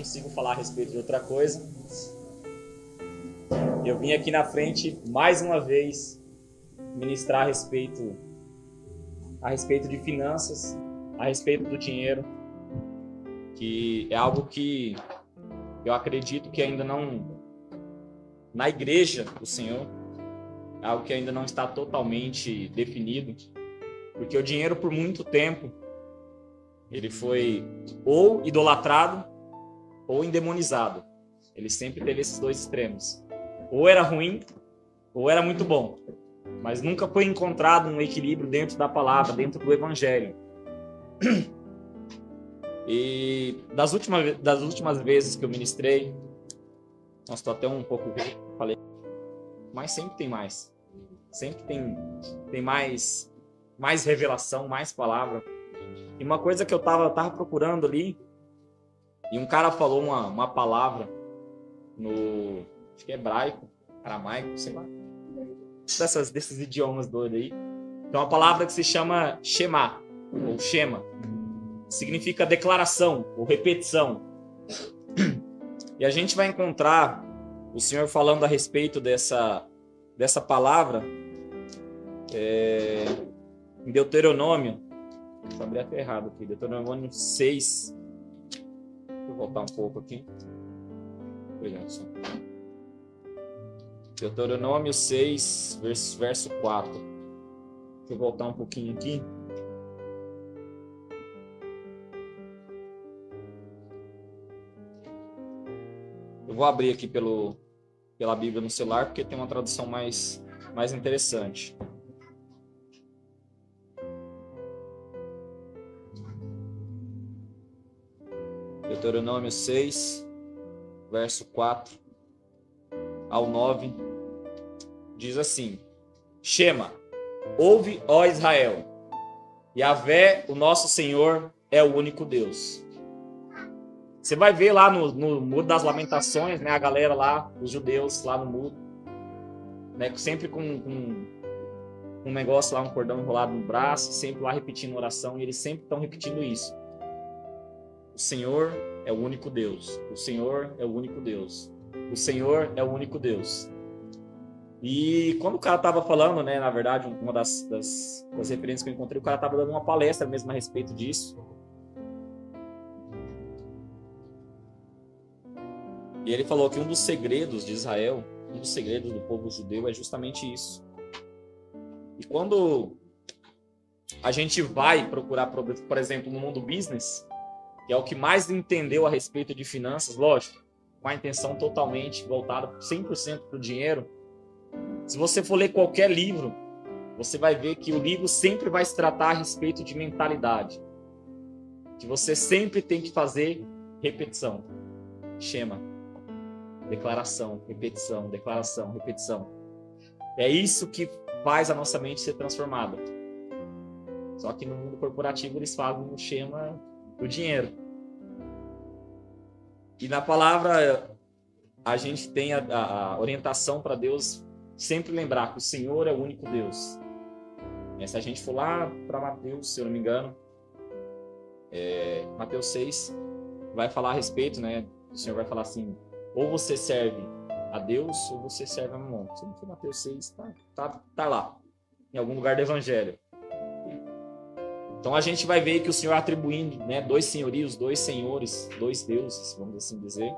consigo falar a respeito de outra coisa. Eu vim aqui na frente, mais uma vez, ministrar a respeito de finanças, a respeito do dinheiro, que é algo que eu acredito que ainda não, na igreja do Senhor, é algo que ainda não está totalmente definido, porque o dinheiro, por muito tempo, ele foi ou idolatrado ou endemonizado. Ele sempre teve esses dois extremos. Ou era ruim, ou era muito bom. Mas nunca foi encontrado um equilíbrio dentro da palavra, dentro do evangelho. E das últimas vezes que eu ministrei, nossa, estou até um pouco falei, mas sempre tem mais. Sempre tem mais revelação, mais palavra. E uma coisa que eu tava procurando ali, e um cara falou uma palavra no, acho que é hebraico, aramaico, sei lá, desses idiomas doidos aí. Então, uma palavra que se chama Shema, ou Shema, significa declaração, ou repetição. E a gente vai encontrar o Senhor falando a respeito dessa palavra em Deuteronômio. Vou abrir até errado aqui. Deuteronômio 6. Vou voltar um pouco aqui. Deuteronômio 6, verso 4. Deixa eu voltar um pouquinho aqui. Eu vou abrir aqui pela Bíblia no celular, porque tem uma tradução mais interessante. Deuteronômio 6, verso 4 ao 9, diz assim: Shema, ouve, ó Israel, Yahvé, o nosso Senhor, é o único Deus. Você vai ver lá no Muro das Lamentações, né, a galera lá, os judeus lá no muro, né, sempre com um negócio lá, um cordão enrolado no braço, sempre lá repetindo oração, e eles sempre estão repetindo isso. O Senhor é o único Deus. O Senhor é o único Deus. O Senhor é o único Deus. E quando o cara estava falando, né, na verdade, uma das referências que eu encontrei, o cara estava dando uma palestra mesmo a respeito disso. E ele falou que um dos segredos de Israel, um dos segredos do povo judeu é justamente isso. E quando a gente vai procurar, por exemplo, no mundo business, que é o que mais entendeu a respeito de finanças, lógico, com a intenção totalmente voltada 100% para o dinheiro. Se você for ler qualquer livro, você vai ver que o livro sempre vai se tratar a respeito de mentalidade. Que você sempre tem que fazer repetição. Shema. Declaração, repetição, declaração, repetição. É isso que faz a nossa mente ser transformada. Só que no mundo corporativo eles fazem o Shema do dinheiro. E na palavra a gente tem a orientação para Deus sempre lembrar que o Senhor é o único Deus. Se a gente for lá para Mateus, se eu não me engano, Mateus 6 vai falar a respeito, né? O Senhor vai falar assim: ou você serve a Deus ou você serve a Mamon. Se não for Mateus 6, tá lá, em algum lugar do Evangelho. Então a gente vai ver que o Senhor atribuindo, né, dois senhorios, dois senhores, dois deuses, vamos assim dizer.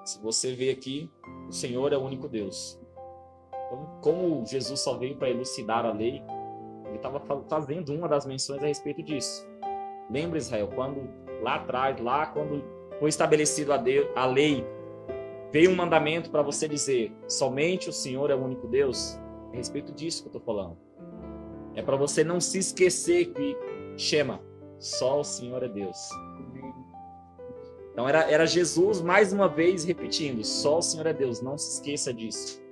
Se você vê aqui, o Senhor é o único Deus. Então, como Jesus só veio para elucidar a lei, ele estava fazendo uma das menções a respeito disso. Lembra, Israel, quando lá atrás, quando foi estabelecido a lei, veio um mandamento para você dizer: somente o Senhor é o único Deus? É a respeito disso que eu estou falando. É para você não se esquecer que Shema, só o Senhor é Deus. Então era Jesus mais uma vez repetindo: só o Senhor é Deus, não se esqueça disso.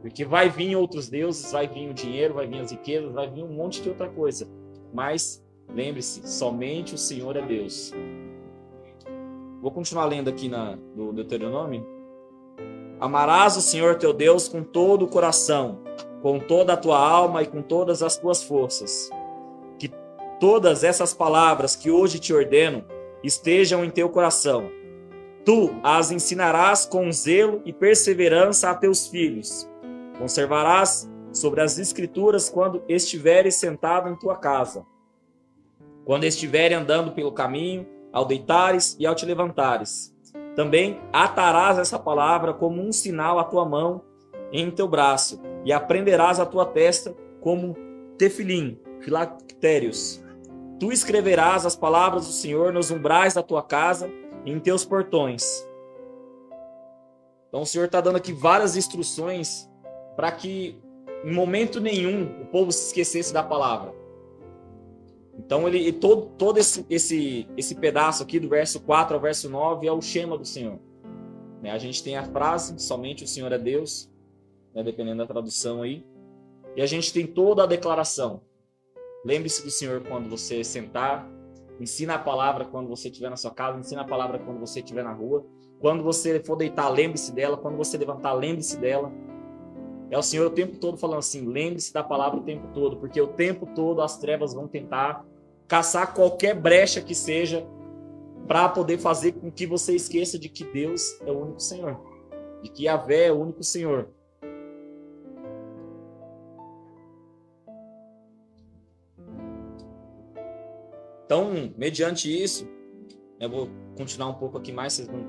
Porque vai vir outros deuses, vai vir o dinheiro, vai vir as riquezas, vai vir um monte de outra coisa. Mas lembre-se, somente o Senhor é Deus. Vou continuar lendo aqui no Deuteronômio. Amarás o Senhor teu Deus com todo o coração, com toda a tua alma e com todas as tuas forças. Que todas essas palavras que hoje te ordeno estejam em teu coração. Tu as ensinarás com zelo e perseverança a teus filhos. Conservarás sobre as escrituras quando estiveres sentado em tua casa, quando estiveres andando pelo caminho, ao deitares e ao te levantares. Também atarás essa palavra como um sinal à tua mão em teu braço, e aprenderás à tua testa como tefilim, filactérios. Tu escreverás as palavras do Senhor nos umbrais da tua casa e em teus portões. Então o Senhor está dando aqui várias instruções para que em momento nenhum o povo se esquecesse da palavra. Então todo esse pedaço aqui do verso 4 ao verso 9 é o shema do Senhor. A gente tem a frase, somente o Senhor é Deus, dependendo da tradução aí. E a gente tem toda a declaração. Lembre-se do Senhor quando você sentar, ensina a palavra quando você estiver na sua casa, ensina a palavra quando você estiver na rua. Quando você for deitar, lembre-se dela. Quando você levantar, lembre-se dela. É o Senhor o tempo todo falando assim, lembre-se da palavra o tempo todo, porque o tempo todo as trevas vão tentar caçar qualquer brecha que seja para poder fazer com que você esqueça de que Deus é o único Senhor, de que Yahvé é o único Senhor. Então, mediante isso, eu vou continuar um pouco aqui mais, vocês vão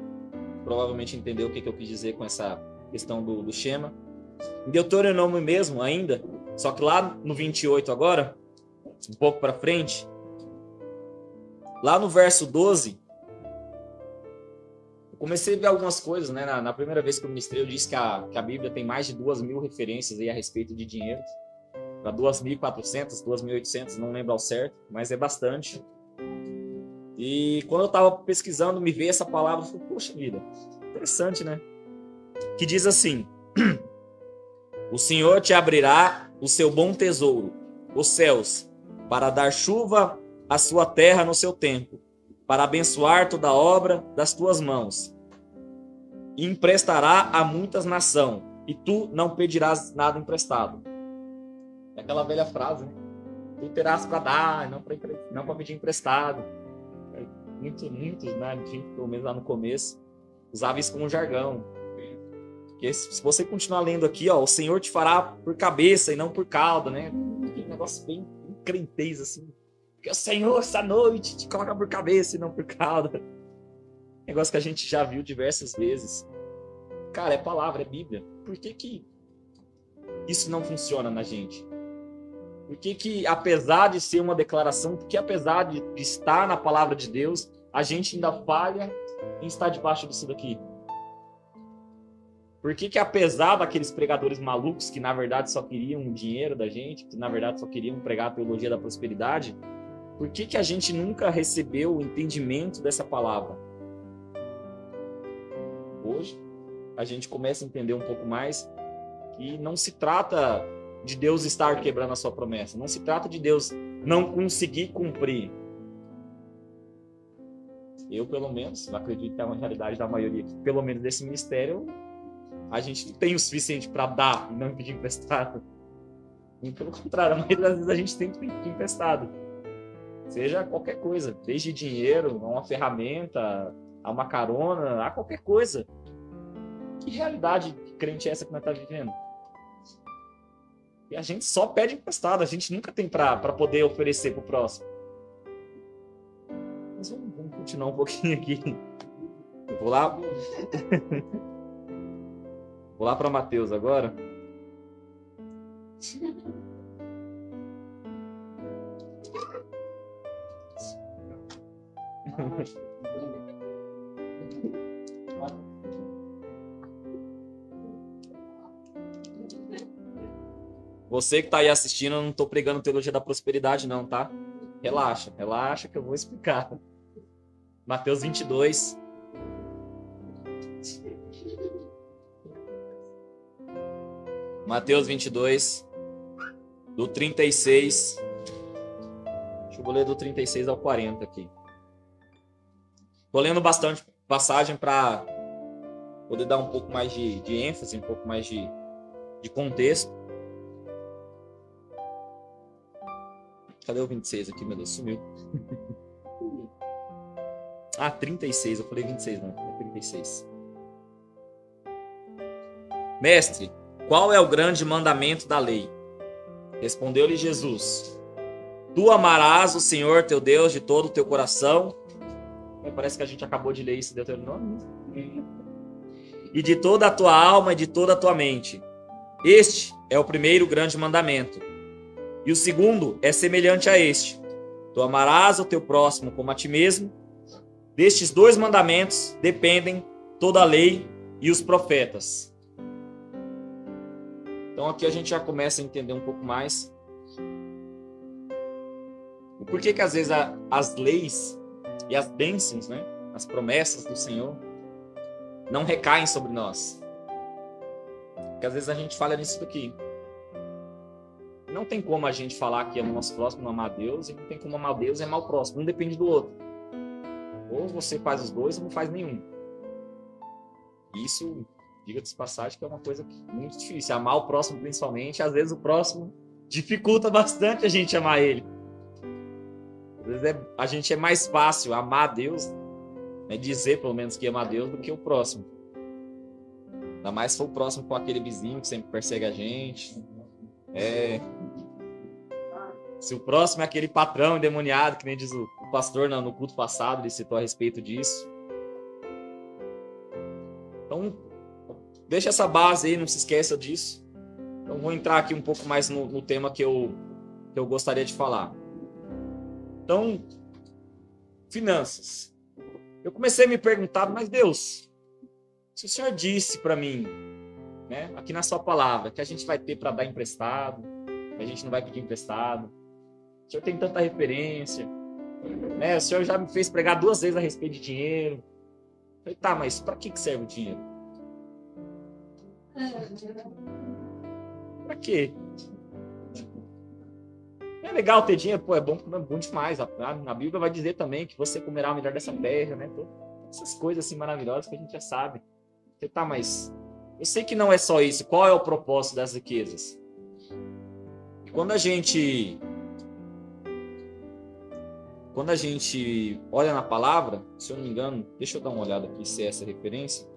provavelmente entender o que eu quis dizer com essa questão do shema. Em Deuteronômio mesmo, ainda, só que lá no 28 agora, um pouco para frente, lá no verso 12, eu comecei a ver algumas coisas, né? Na primeira vez que eu ministrei, eu disse que a Bíblia tem mais de 2.000 referências aí a respeito de dinheiro. Para 2.400, 2.800, não lembro ao certo, mas é bastante. E quando eu estava pesquisando, me veio essa palavra, eu falei, poxa vida, interessante, né? Que diz assim, o Senhor te abrirá o seu bom tesouro, os céus, para dar chuva à sua terra no seu tempo, para abençoar toda a obra das tuas mãos. E emprestará a muitas nações, e tu não pedirás nada emprestado. É aquela velha frase, né? Tu terás para dar, não para pedir emprestado. Muitos, né? Pelo menos lá no começo, usava isso como jargão. Porque se você continuar lendo aqui, ó, o Senhor te fará por cabeça e não por cauda, né? Um negócio bem crentez, assim. Porque o Senhor, essa noite, te coloca por cabeça e não por cauda. Negócio que a gente já viu diversas vezes. Cara, é palavra, é Bíblia. Por que isso não funciona na gente? Por que apesar de ser uma declaração, porque apesar de estar na palavra de Deus, a gente ainda falha em estar debaixo disso daqui? Por que apesar daqueles pregadores malucos que na verdade só queriam o dinheiro da gente, que na verdade só queriam pregar a teologia da prosperidade, por que a gente nunca recebeu o entendimento dessa palavra? Hoje, a gente começa a entender um pouco mais que não se trata de Deus estar quebrando a sua promessa. Não se trata de Deus não conseguir cumprir. Eu, pelo menos, acredito que é uma realidade da maioria aqui, pelo menos desse ministério, a gente não tem o suficiente para dar e não pedir emprestado. E pelo contrário, a maioria das vezes a gente tem que pedir emprestado. Seja qualquer coisa, desde dinheiro, a uma ferramenta, a uma carona, a qualquer coisa. Que realidade crente é essa que nós estamos vivendo? E a gente só pede emprestado, a gente nunca tem para poder oferecer para o próximo. Mas vamos continuar um pouquinho aqui. Eu vou lá. Vou lá para Mateus agora. Você que está aí assistindo, eu não estou pregando teologia da prosperidade não, tá? Relaxa que eu vou explicar. Mateus 22. Mateus 22, do 36. Deixa eu ler do 36 ao 40 aqui. Estou lendo bastante passagem para poder dar um pouco mais de ênfase, um pouco mais de contexto. Cadê o 26 aqui, meu Deus? Sumiu. Ah, 36, eu falei 26, não, é 36. Mestre, qual é o grande mandamento da lei? Respondeu-lhe Jesus: Tu amarás o Senhor teu Deus de todo o teu coração. Parece que a gente acabou de ler isso em Deuteronômio. E de toda a tua alma e de toda a tua mente. Este é o primeiro grande mandamento. E o segundo é semelhante a este: Tu amarás o teu próximo como a ti mesmo. Destes dois mandamentos dependem toda a lei e os profetas. Então aqui a gente já começa a entender um pouco mais o porquê que às vezes as leis e as bênçãos, né, as promessas do Senhor não recaem sobre nós. Porque às vezes a gente falha nisso daqui. Não tem como a gente falar que ama o nosso próximo, não amar a Deus, e não tem como amar a Deus e amar o próximo. Um depende do outro. Ou você faz os dois ou não faz nenhum. Isso, diga-se de passagem, que é uma coisa muito difícil. Amar o próximo principalmente, às vezes o próximo dificulta bastante a gente amar ele. Às vezes a gente é mais fácil amar a Deus, né, dizer pelo menos que ama a Deus, do que o próximo. Ainda mais se for o próximo com aquele vizinho que sempre persegue a gente. Se o próximo é aquele patrão endemoniado, que nem diz o pastor no culto passado, ele citou a respeito disso. Então, deixa essa base aí, não se esqueça disso. Então, vou entrar aqui um pouco mais no tema que eu gostaria de falar. Então, finanças. Eu comecei a me perguntar, mas Deus, se o Senhor disse para mim, né, aqui na sua palavra, que a gente vai ter para dar emprestado, que a gente não vai pedir emprestado, o Senhor tem tanta referência, né? O Senhor já me fez pregar 2 vezes a respeito de dinheiro. Eu falei, tá, mas para que serve o dinheiro? Para quê? É legal ter dinheiro, pô, é bom demais. A Bíblia vai dizer também que você comerá o melhor dessa terra, né? Essas coisas assim maravilhosas que a gente já sabe. Você tá, mas eu sei que não é só isso. Qual é o propósito das riquezas? Quando a gente olha na palavra, se eu não me engano, deixa eu dar uma olhada aqui se é essa referência.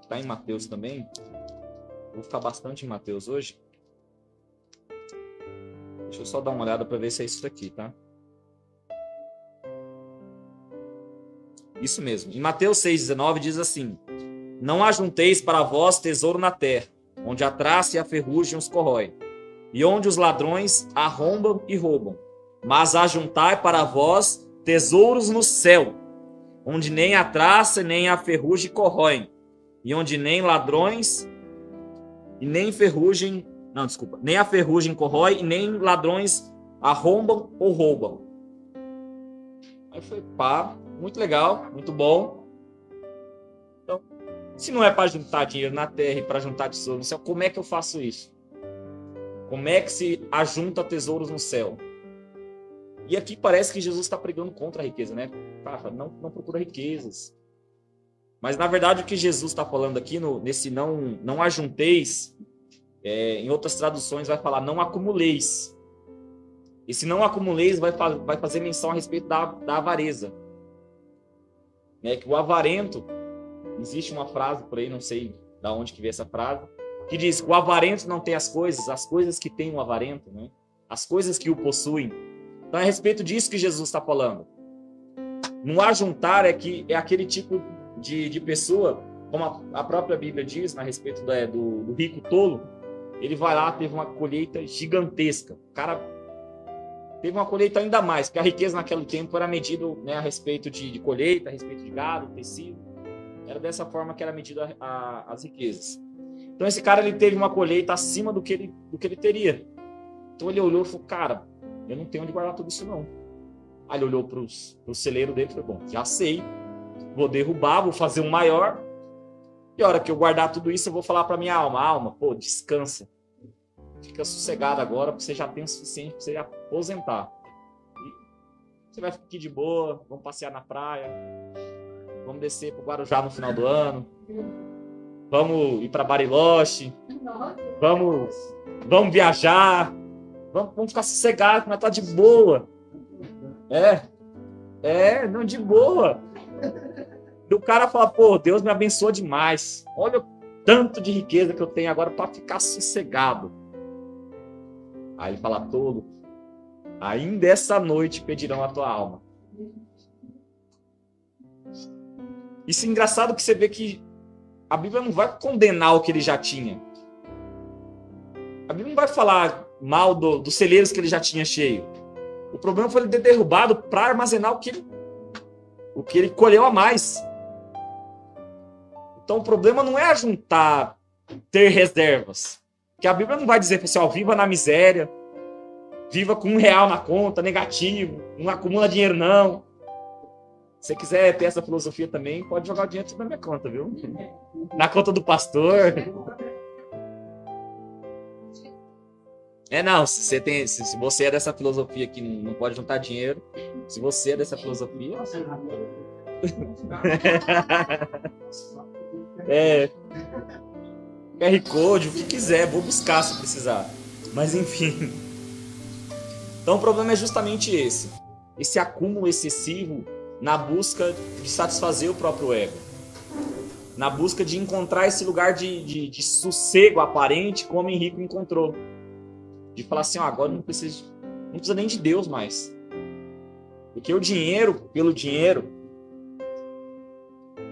Está em Mateus também. Vou ficar bastante em Mateus hoje. Deixa eu só dar uma olhada para ver se é isso daqui, tá? Isso mesmo. Em Mateus 6,19 diz assim: Não ajunteis para vós tesouro na terra, onde a traça e a ferrugem os corrói, e onde os ladrões arrombam e roubam. Mas ajuntai para vós tesouros no céu, onde nem a traça nem a ferrugem corroem, e onde nem ladrões e nem ferrugem, nem a ferrugem corrói e nem ladrões arrombam ou roubam. Aí foi, pá, muito legal, muito bom. Então, se não é para juntar dinheiro na terra e para juntar tesouro no céu, como é que eu faço isso? Como é que se ajunta tesouros no céu? E aqui parece que Jesus está pregando contra a riqueza, né? Cara, não procura riquezas. Mas, na verdade, o que Jesus está falando aqui, nesse não ajunteis, em outras traduções vai falar não acumuleis. Esse não acumuleis vai fazer menção a respeito da avareza. Que o avarento, existe uma frase por aí, não sei de onde que veio essa frase, que diz que o avarento não tem as coisas que tem o avarento, né? As coisas que o possuem. Então é a respeito disso que Jesus está falando. No ajuntar é aquele tipo de pessoa, como a própria Bíblia diz, a respeito do rico tolo. Ele vai lá, teve uma colheita gigantesca. O cara teve uma colheita ainda mais, porque a riqueza naquele tempo era medida, né, a respeito de colheita, a respeito de gado, tecido. Era dessa forma que era medida as riquezas. Então esse cara, ele teve uma colheita acima do que ele teria. Então ele olhou e falou, cara, eu não tenho onde guardar tudo isso não. Aí ele olhou para o celeiro dele e falou, bom, já sei, vou derrubar, vou fazer um maior, e a hora que eu guardar tudo isso, eu vou falar para minha alma, pô, descansa. Fica sossegado agora, porque você já tem o suficiente para você aposentar. E você vai ficar aqui de boa, vamos passear na praia, vamos descer para o Guarujá no final do ano, vamos ir para Bariloche, vamos viajar, vamos ficar sossegados, mas tá de boa. Não, de boa. O cara fala, pô, Deus me abençoa demais. Olha o tanto de riqueza que eu tenho agora para ficar sossegado. Aí ele fala, tolo, ainda essa noite pedirão a tua alma. Isso é engraçado que você vê que a Bíblia não vai condenar o que ele já tinha. A Bíblia não vai falar mal dos celeiros que ele já tinha cheio. O problema foi ele ter derrubado para armazenar o que ele colheu a mais. Então o problema não é ajuntar, ter reservas. Porque a Bíblia não vai dizer, pessoal, viva na miséria, viva com R$1 na conta, negativo, não acumula dinheiro não. Se você quiser ter essa filosofia também, pode jogar o dinheiro tudo na minha conta, viu? Na conta do pastor. Não, se você é dessa filosofia que não pode juntar dinheiro, se você é dessa filosofia... QR Code, o que quiser, vou buscar se precisar. Mas enfim. Então o problema é justamente esse acúmulo excessivo na busca de satisfazer o próprio ego. Na busca de encontrar esse lugar de sossego aparente que o homem rico encontrou. De falar assim, agora não precisa nem de Deus mais. Porque o dinheiro, pelo dinheiro,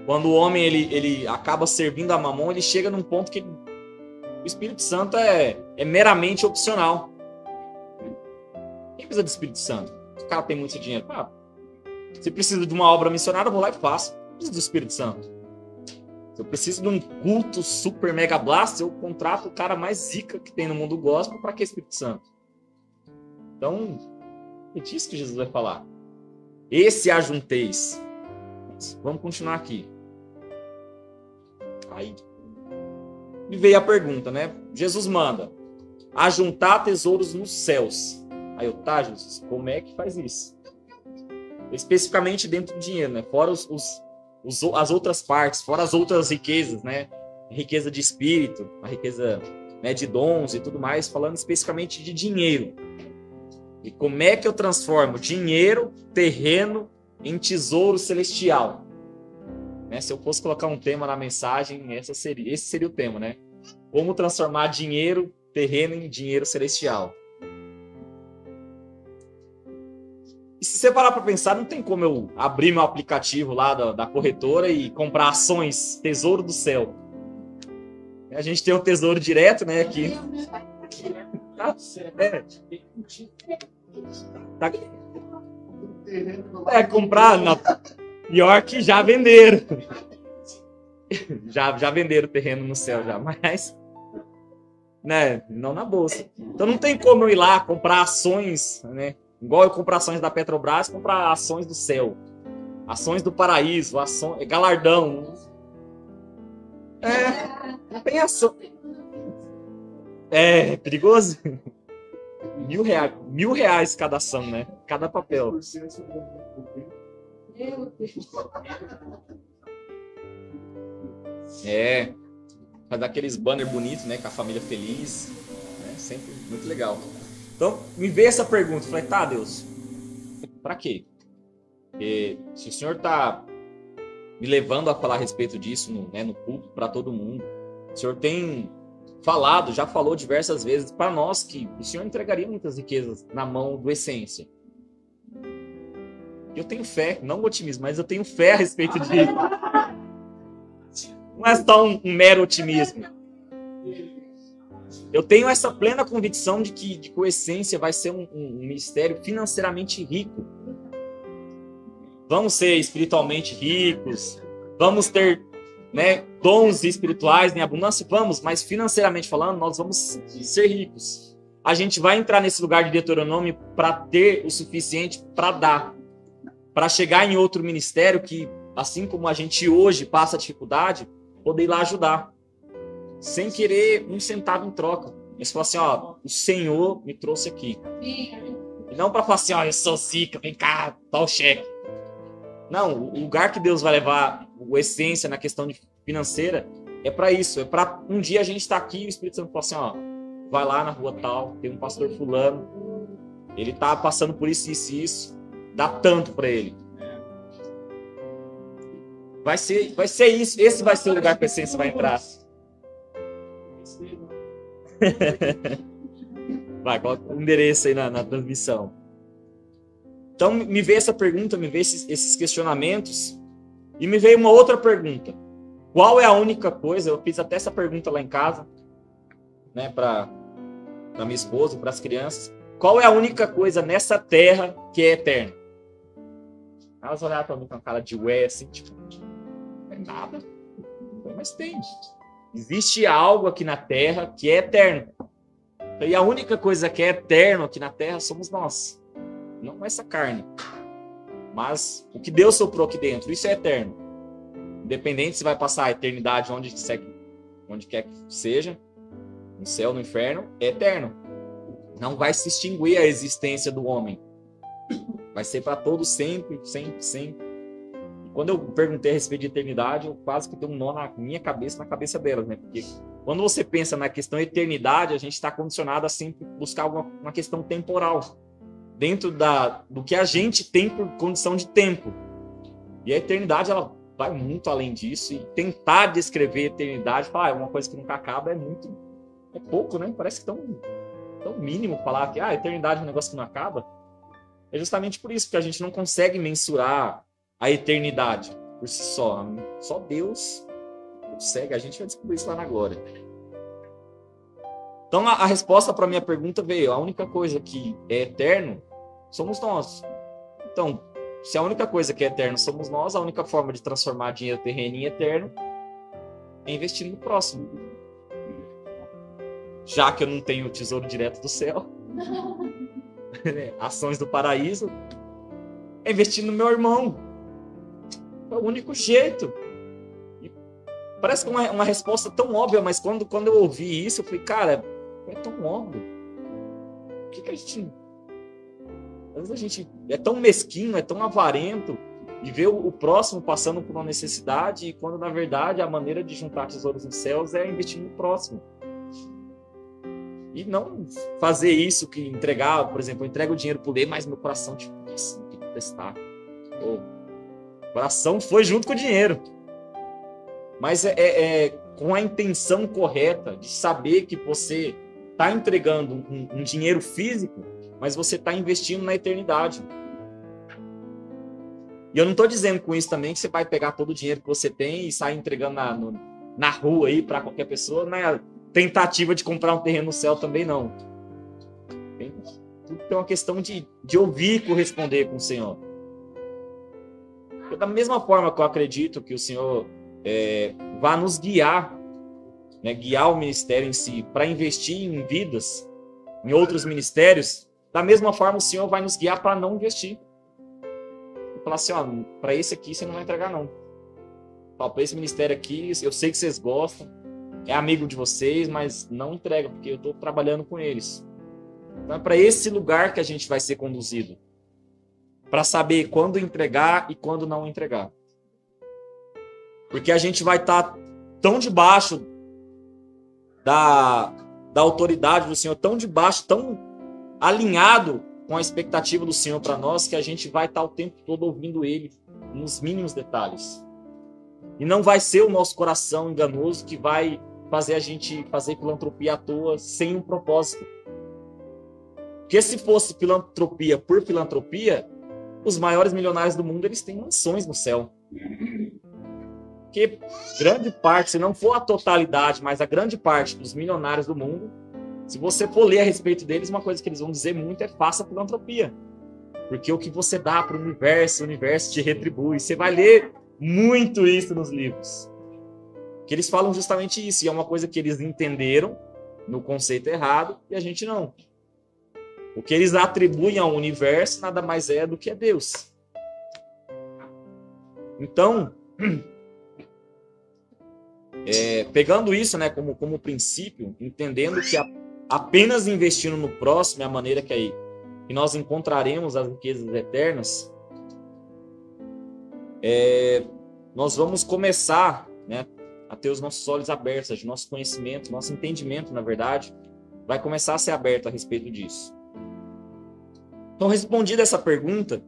quando o homem ele acaba servindo a Mamon, ele chega num ponto que o Espírito Santo é meramente opcional. Quem precisa do Espírito Santo? Se o cara tem muito dinheiro, se precisa de uma obra missionária, eu vou lá e faço. Não preciso do Espírito Santo. Se eu preciso de um culto super mega blast, eu contrato o cara mais zica que tem no mundo gospel. Para que Espírito Santo? Então, é disso que Jesus vai falar. Esse ajunteis. Vamos continuar aqui. Aí me veio a pergunta, né? Jesus manda ajuntar tesouros nos céus. Aí eu, tá, Jesus, como é que faz isso? Especificamente dentro do dinheiro, né? Fora as outras partes, fora as outras riquezas, né? A riqueza de espírito, a riqueza, né, de dons e tudo mais, falando especificamente de dinheiro. E como é que eu transformo dinheiro, terreno, em tesouro celestial? Né? Se eu fosse colocar um tema na mensagem, esse seria o tema, né? Como transformar dinheiro, terreno em dinheiro celestial. E se você parar para pensar, não tem como eu abrir meu aplicativo lá da corretora e comprar ações, Tesouro do Céu. A gente tem o Tesouro Direto, né, aqui. Comprar, não. Pior que já venderam. Já venderam o terreno no céu, já, mas né, não na bolsa. Então não tem como eu ir lá comprar ações, né? Igual eu compro ações da Petrobras, comprar ações do céu, ações do paraíso, galardão. Tem ação. É perigoso. R$1.000 cada ação, né? Cada papel. Faz aqueles banners bonitos, né? Com a família feliz. Sempre muito legal. Então, me veio essa pergunta. Eu falei, tá, Deus, pra quê? Porque se o Senhor tá me levando a falar a respeito disso no público para todo mundo, o Senhor tem falado, já falou diversas vezes para nós que o Senhor entregaria muitas riquezas na mão do Essência. Eu tenho fé, não otimismo, mas eu tenho fé a respeito disso. Não é só um mero otimismo. Eu tenho essa plena convicção de que o Essência vai ser um ministério financeiramente rico. Vamos ser espiritualmente ricos, vamos ter, né, dons espirituais em abundância, vamos, mas financeiramente falando, nós vamos ser ricos. A gente vai entrar nesse lugar de Deuteronômio para ter o suficiente para dar, para chegar em outro ministério que, assim como a gente hoje passa dificuldade, poder ir lá ajudar, sem querer um centavo em troca. Eles falam assim, ó, o Senhor me trouxe aqui. E não para falar assim, ó, eu sou zica, vem cá, dá o cheque. Não, o lugar que Deus vai levar o Essência na questão financeira é para isso, é para um dia a gente estar aqui e o Espírito Santo fala assim, ó, vai lá na rua tal, tem um pastor fulano, ele tá passando por isso, isso e isso, dá tanto para ele. Vai ser isso. Esse vai ser o lugar que a essência vai entrar. Vai, coloca o endereço aí na transmissão. Então, me veio essa pergunta, me veio esses questionamentos, e me veio uma outra pergunta. Qual é a única coisa, eu fiz até essa pergunta lá em casa, né, para minha esposa, para as crianças, qual é a única coisa nessa terra que é eterna? Elas olharam para mim com a cara de ué, assim, tipo, não é nada, mas tem. Existe algo aqui na terra que é eterno. E a única coisa que é eterno aqui na terra somos nós. Não essa carne, mas o que Deus soprou aqui dentro, isso é eterno. Independente se vai passar a eternidade onde quer que seja, no céu, no inferno, é eterno. Não vai se extinguir a existência do homem. Vai ser para todos sempre, sempre, sempre. E quando eu perguntei a respeito de eternidade, eu quase que dei um nó na minha cabeça, na cabeça delas, né? Porque quando você pensa na questão eternidade, a gente está condicionado a sempre buscar uma questão temporal. Dentro do que a gente tem por condição de tempo. E a eternidade, ela vai muito além disso. E tentar descrever a eternidade, falar, é uma coisa que nunca acaba, é pouco, né? Parece que tão mínimo falar que a eternidade é um negócio que não acaba. É justamente por isso que a gente não consegue mensurar a eternidade por si só. Só Deus consegue. A gente vai descobrir isso lá agora. Então, a resposta para a minha pergunta veio. A única coisa que é eterno somos nós. Então, se a única coisa que é eterno somos nós, a única forma de transformar dinheiro terreno em eterno é investir no próximo. Já que eu não tenho o tesouro direto do céu, ações do paraíso, é investir no meu irmão. É o único jeito. E parece que uma resposta tão óbvia, mas quando eu ouvi isso, eu falei, cara, é tão óbvio. Por que a gente... Às vezes a gente é tão mesquinho, é tão avarento de ver o próximo passando por uma necessidade, e quando, na verdade, a maneira de juntar tesouros nos céus é investir no próximo. E não fazer isso que entregar, por exemplo, eu entrego o dinheiro pro Lê, mas meu coração, tipo, nossa, tem que testar. O coração foi junto com o dinheiro. Mas é com a intenção correta de saber que você está entregando um dinheiro físico, mas você está investindo na eternidade. E eu não estou dizendo com isso também que você vai pegar todo o dinheiro que você tem e sair entregando na rua aí para qualquer pessoa, na tentativa de comprar um terreno no céu também não. Tudo tem uma questão de ouvir e corresponder com o Senhor. Porque da mesma forma que eu acredito que o Senhor vai nos guiar, né, guiar o ministério em si para investir em vidas, em outros ministérios, da mesma forma o Senhor vai nos guiar para não investir. E falar assim, ó, para esse aqui você não vai entregar não. Para esse ministério aqui, eu sei que vocês gostam, é amigo de vocês, mas não entrega, porque eu estou trabalhando com eles. Então é para esse lugar que a gente vai ser conduzido. Para saber quando entregar e quando não entregar. Porque a gente vai estar tão debaixo da autoridade do Senhor, tão debaixo, tão alinhado com a expectativa do Senhor para nós, que a gente vai estar o tempo todo ouvindo Ele nos mínimos detalhes. E não vai ser o nosso coração enganoso que vai fazer a gente fazer filantropia à toa sem um propósito. Porque se fosse filantropia por filantropia, os maiores milionários do mundo, eles têm mansões no céu. Porque grande parte, se não for a totalidade, mas a grande parte dos milionários do mundo, se você for ler a respeito deles, uma coisa que eles vão dizer muito é faça filantropia. Porque o que você dá para o universo te retribui. Você vai ler muito isso nos livros. Que eles falam justamente isso. E é uma coisa que eles entenderam no conceito errado e a gente não. O que eles atribuem ao universo nada mais é do que a Deus. Então, pegando isso, né, como princípio, entendendo que apenas investindo no próximo é a maneira que nós encontraremos as riquezas eternas, nós vamos começar, né, a ter os nossos olhos abertos, nosso conhecimento, nosso entendimento, na verdade, vai começar a ser aberto a respeito disso. Então, respondida essa pergunta,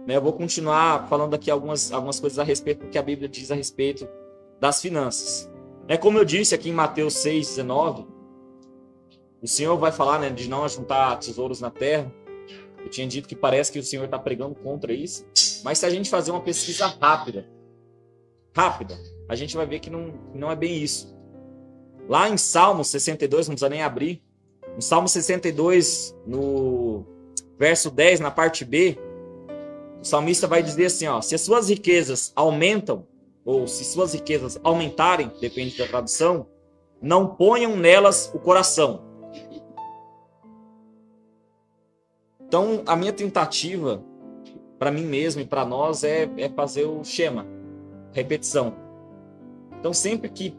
né? Eu vou continuar falando aqui algumas coisas a respeito do que a Bíblia diz a respeito das finanças. Como eu disse aqui em Mateus 6,19, o Senhor vai falar, né, de não ajuntar tesouros na terra. Eu tinha dito que parece que o Senhor está pregando contra isso, mas se a gente fazer uma pesquisa rápida, a gente vai ver que não é bem isso. Lá em Salmo 62, não precisa nem abrir, no Salmo 62, no verso 10, na parte B, o salmista vai dizer assim, ó, se as suas riquezas aumentam, ou se suas riquezas aumentarem, depende da tradução, não ponham nelas o coração. Então, a minha tentativa, para mim mesmo e para nós, é fazer o Shema, repetição. Então, sempre que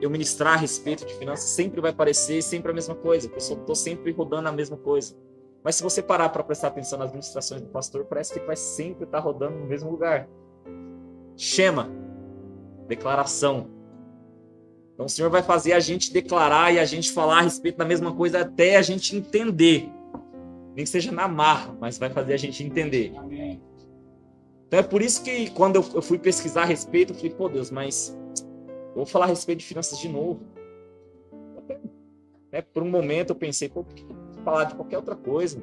eu ministrar a respeito de finanças, sempre vai parecer sempre a mesma coisa. Eu estou sempre rodando a mesma coisa. Mas se você parar para prestar atenção nas ministrações do pastor, parece que vai sempre estar rodando no mesmo lugar. Shema, declaração. Então, o Senhor vai fazer a gente declarar e a gente falar a respeito da mesma coisa até a gente entender. Nem que seja na marra, mas vai fazer a gente entender. Amém. Então é por isso que quando eu fui pesquisar a respeito, eu falei, pô Deus, mas eu vou falar a respeito de finanças de novo. Por um momento eu pensei, pô, por que eu vou falar de qualquer outra coisa?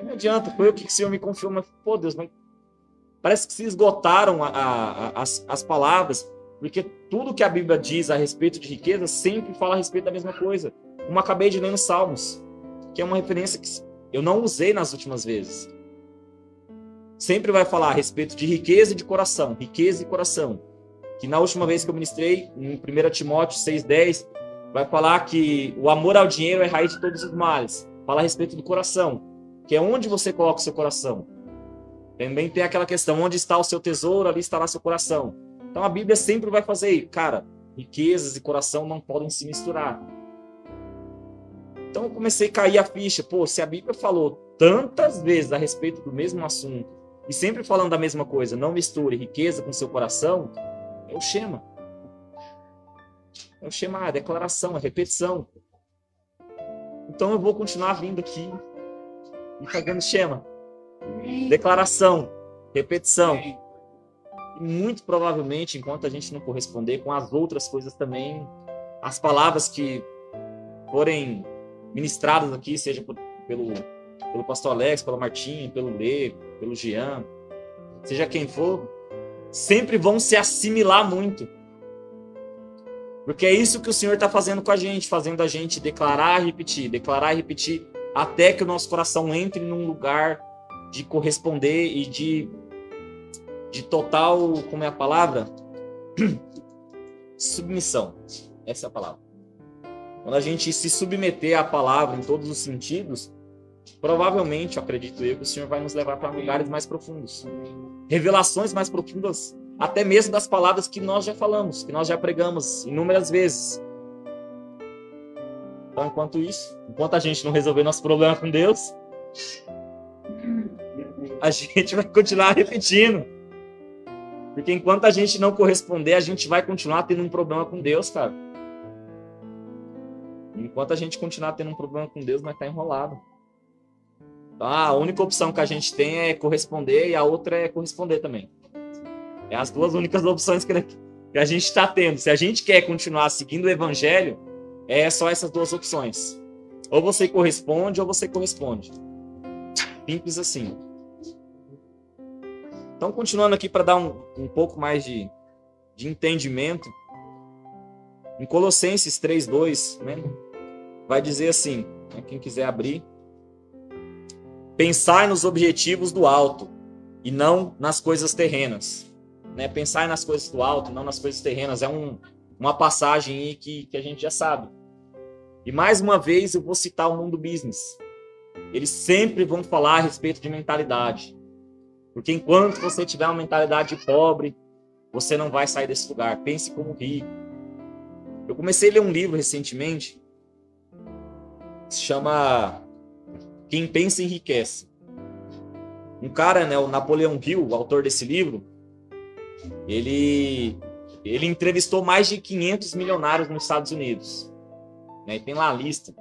Não adianta, foi o que o Senhor me confiou, mas pô Deus, mas parece que se esgotaram as palavras, porque tudo que a Bíblia diz a respeito de riqueza sempre fala a respeito da mesma coisa. Como acabei de ler nos Salmos, que é uma referência que eu não usei nas últimas vezes. Sempre vai falar a respeito de riqueza e de coração. Riqueza e coração. Que na última vez que eu ministrei, em 1 Timóteo 6,10, vai falar que o amor ao dinheiro é raiz de todos os males. Fala a respeito do coração. Que é onde você coloca o seu coração. Também tem aquela questão, onde está o seu tesouro, ali estará seu coração. Então a Bíblia sempre vai fazer, cara, riquezas e coração não podem se misturar. Então eu comecei a cair a ficha. Pô, se a Bíblia falou tantas vezes a respeito do mesmo assunto, e sempre falando da mesma coisa, não misture riqueza com seu coração, é o Shema. É o Shema, a declaração, a repetição. Então eu vou continuar vindo aqui e fazendo Shema. Declaração, repetição. E muito provavelmente, enquanto a gente não corresponder com as outras coisas também, as palavras que forem ministradas aqui, seja pelo pastor Alex, pelo Martim, pelo Lê, pelo Jean, seja quem for, sempre vão se assimilar muito. Porque é isso que o Senhor está fazendo com a gente, fazendo a gente declarar e repetir, até que o nosso coração entre num lugar de corresponder e de total, como é a palavra? Submissão. Essa é a palavra. Quando a gente se submeter à palavra em todos os sentidos, provavelmente, acredito eu, que o Senhor vai nos levar para lugares mais profundos. Revelações mais profundas, até mesmo das palavras que nós já falamos, que nós já pregamos inúmeras vezes. Então, enquanto a gente não resolver nosso problema com Deus, a gente vai continuar repetindo. Porque enquanto a gente não corresponder, a gente vai continuar tendo um problema com Deus, cara. Enquanto a gente continuar tendo um problema com Deus, vai estar enrolado. Então, a única opção que a gente tem é corresponder e a outra é corresponder também. É as duas únicas opções que a gente está tendo. Se a gente quer continuar seguindo o Evangelho, é só essas duas opções. Ou você corresponde ou você corresponde. Simples assim. Então, continuando aqui para dar um pouco mais de entendimento, em Colossenses 3:2, né, vai dizer assim, né, quem quiser abrir, pensai nos objetivos do alto e não nas coisas terrenas. Né? Pensai nas coisas do alto, não nas coisas terrenas. É uma passagem aí que a gente já sabe. E mais uma vez eu vou citar o mundo business. Eles sempre vão falar a respeito de mentalidade. Porque enquanto você tiver uma mentalidade pobre, você não vai sair desse lugar. Pense como rico. Eu comecei a ler um livro recentemente, se chama Quem Pensa Enriquece. Um cara, né, o Napoleão Hill, o autor desse livro, ele entrevistou mais de 500 milionários nos Estados Unidos. Né, e tem lá a lista,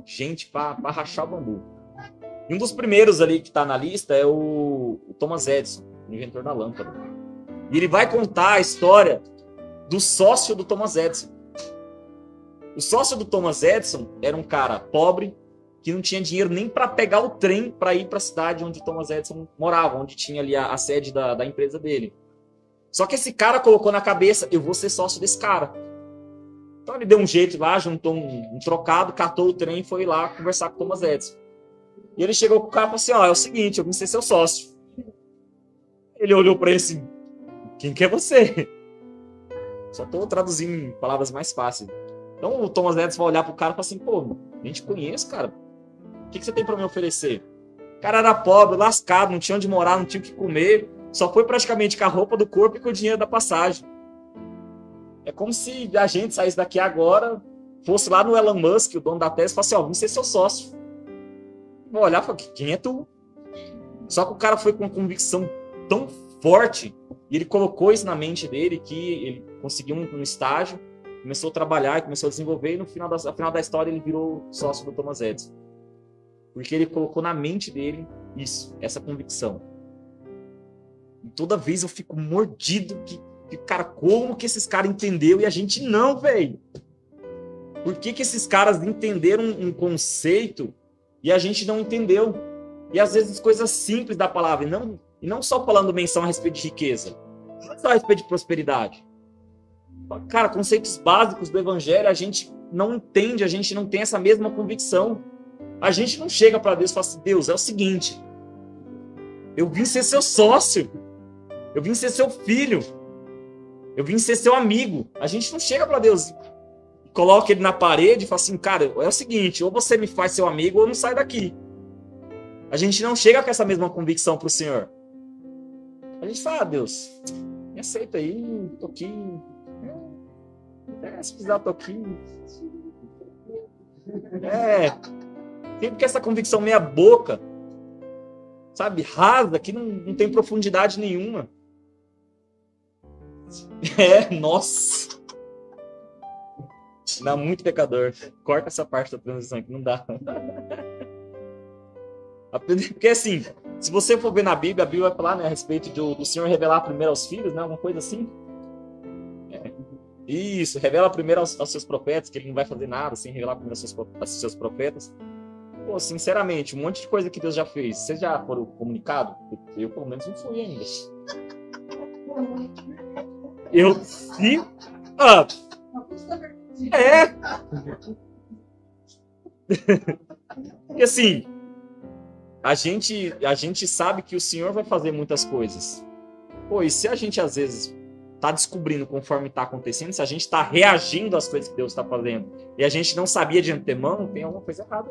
gente para rachar o bambu. E um dos primeiros ali que está na lista é o o Thomas Edison, o inventor da lâmpada. E ele vai contar a história do sócio do Thomas Edison. O sócio do Thomas Edison era um cara pobre, que não tinha dinheiro nem para pegar o trem para ir para a cidade onde o Thomas Edison morava, onde tinha ali a sede da empresa dele. Só que esse cara colocou na cabeça, eu vou ser sócio desse cara. Então ele deu um jeito lá, juntou um trocado, catou o trem e foi lá conversar com o Thomas Edison. E ele chegou com o cara e falou assim, é o seguinte, eu vim ser seu sócio. Ele olhou para ele assim, quem que é você? Só estou traduzindo em palavras mais fáceis. Então o Thomas Edison vai olhar pro cara e falar assim, pô, nem te conheço, cara. O que você tem para me oferecer? O cara era pobre, lascado, não tinha onde morar, não tinha o que comer. Só foi praticamente com a roupa do corpo e com o dinheiro da passagem. É como se a gente saísse daqui agora, fosse lá no Elon Musk, o dono da Tesla, e falasse, vim ser seu sócio. Vou olhar e falar, quem é tu? Só que o cara foi com uma convicção tão forte, e ele colocou isso na mente dele, que ele conseguiu um estágio, começou a trabalhar, começou a desenvolver, e no final da história ele virou sócio do Thomas Edison. Porque ele colocou na mente dele isso, essa convicção. E toda vez eu fico mordido que cara, como que esses caras entenderam e a gente não, velho? Por que esses caras entenderam um conceito e a gente não entendeu? E às vezes coisas simples da palavra, e não só falando menção a respeito de riqueza, não só a respeito de prosperidade. Cara, conceitos básicos do evangelho a gente não entende, a gente não tem essa mesma convicção. A gente não chega para Deus e fala assim, Deus, é o seguinte, eu vim ser seu sócio, eu vim ser seu filho, eu vim ser seu amigo. A gente não chega para Deus e coloca ele na parede e fala assim, cara, é o seguinte, ou você me faz seu amigo ou não sai daqui. A gente não chega com essa mesma convicção para o Senhor. A gente fala, Deus, me aceita aí, tô aqui. Se precisar, tô aqui. Sempre que essa convicção meia boca, sabe, rasa, que não tem profundidade nenhuma. Nossa. Dá muito pecador. Corta essa parte da transição que não dá. Porque assim, se você for ver na Bíblia, a Bíblia vai falar, né, a respeito do Senhor revelar primeiro aos filhos, né, alguma coisa assim. Isso, revela primeiro aos seus profetas, que ele não vai fazer nada sem revelar primeiro aos seus profetas. Pô, sinceramente, um monte de coisa que Deus já fez, vocês já foram comunicados? Eu, pelo menos, não fui ainda. E assim, a gente sabe que o Senhor vai fazer muitas coisas. Pô, e se a gente, às vezes, tá descobrindo conforme tá acontecendo, se a gente tá reagindo às coisas que Deus tá fazendo, e a gente não sabia de antemão, tem alguma coisa errada.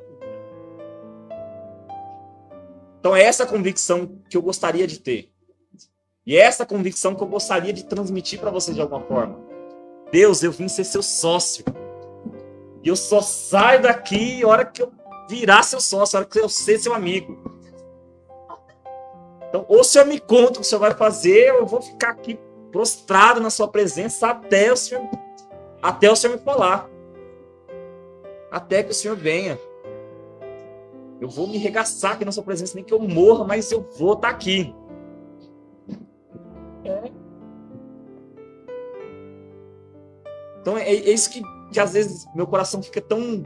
Então é essa convicção que eu gostaria de ter. E é essa convicção que eu gostaria de transmitir para vocês de alguma forma. Deus, eu vim ser seu sócio. E eu só saio daqui a hora que eu virar seu sócio, a hora que eu ser seu amigo. Então, ou o Senhor me conta o que o Senhor vai fazer, ou eu vou ficar aqui prostrado na sua presença até o Senhor me falar. Até que o Senhor venha. Eu vou me regaçar aqui na sua presença, nem que eu morra, mas eu vou estar aqui. Então é isso que às vezes meu coração fica tão